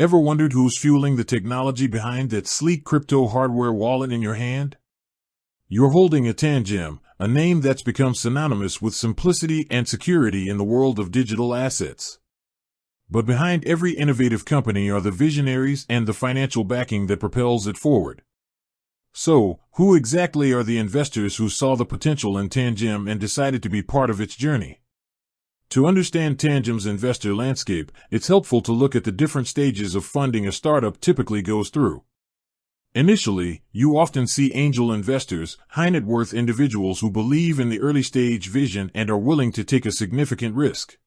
Ever wondered who's fueling the technology behind that sleek crypto hardware wallet in your hand? You're holding a Tangem, a name that's become synonymous with simplicity and security in the world of digital assets. But behind every innovative company are the visionaries and the financial backing that propels it forward. So, who exactly are the investors who saw the potential in Tangem and decided to be part of its journey? To understand Tangem's investor landscape, it's helpful to look at the different stages of funding a startup typically goes through. Initially, you often see angel investors, high-net-worth individuals who believe in the early-stage vision and are willing to take a significant risk.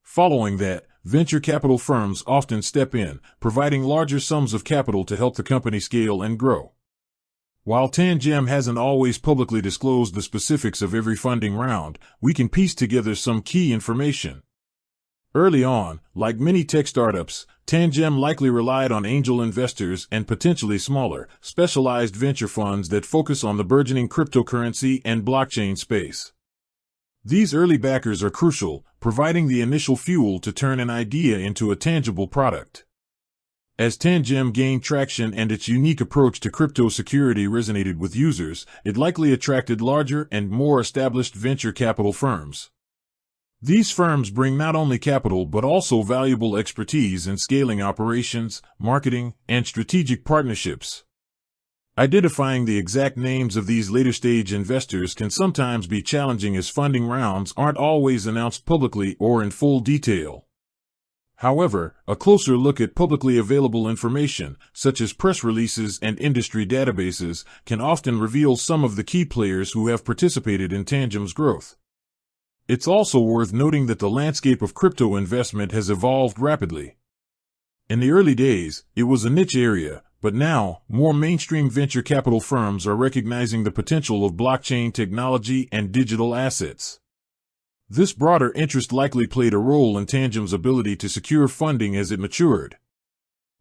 Following that, venture capital firms often step in, providing larger sums of capital to help the company scale and grow. While Tangem hasn't always publicly disclosed the specifics of every funding round, we can piece together some key information. Early on, like many tech startups, Tangem likely relied on angel investors and potentially smaller, specialized venture funds that focus on the burgeoning cryptocurrency and blockchain space. These early backers are crucial, providing the initial fuel to turn an idea into a tangible product. As Tangem gained traction and its unique approach to crypto security resonated with users, it likely attracted larger and more established venture capital firms. These firms bring not only capital but also valuable expertise in scaling operations, marketing, and strategic partnerships. Identifying the exact names of these later-stage investors can sometimes be challenging as funding rounds aren't always announced publicly or in full detail. However, a closer look at publicly available information, such as press releases and industry databases, can often reveal some of the key players who have participated in Tangem's growth. It's also worth noting that the landscape of crypto investment has evolved rapidly. In the early days, it was a niche area, but now, more mainstream venture capital firms are recognizing the potential of blockchain technology and digital assets. This broader interest likely played a role in Tangem's ability to secure funding as it matured.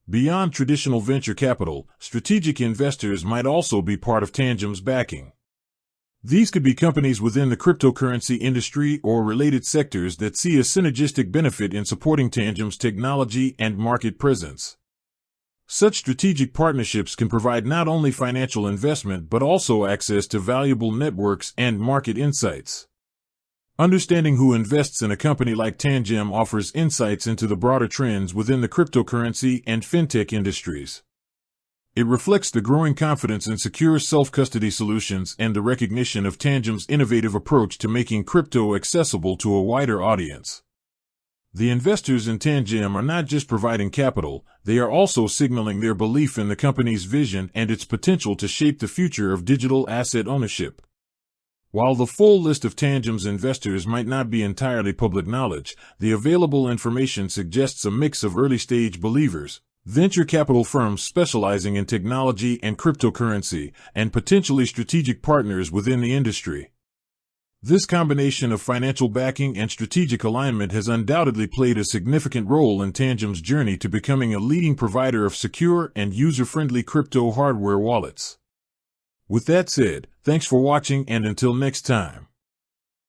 Beyond traditional venture capital, strategic investors might also be part of Tangem's backing. These could be companies within the cryptocurrency industry or related sectors that see a synergistic benefit in supporting Tangem's technology and market presence. Such strategic partnerships can provide not only financial investment but also access to valuable networks and market insights. Understanding who invests in a company like Tangem offers insights into the broader trends within the cryptocurrency and fintech industries. It reflects the growing confidence in secure self-custody solutions and the recognition of Tangem's innovative approach to making crypto accessible to a wider audience. The investors in Tangem are not just providing capital, they are also signaling their belief in the company's vision and its potential to shape the future of digital asset ownership. While the full list of Tangem's investors might not be entirely public knowledge, the available information suggests a mix of early-stage believers, venture capital firms specializing in technology and cryptocurrency, and potentially strategic partners within the industry. This combination of financial backing and strategic alignment has undoubtedly played a significant role in Tangem's journey to becoming a leading provider of secure and user-friendly crypto hardware wallets. With that said, thanks for watching and until next time.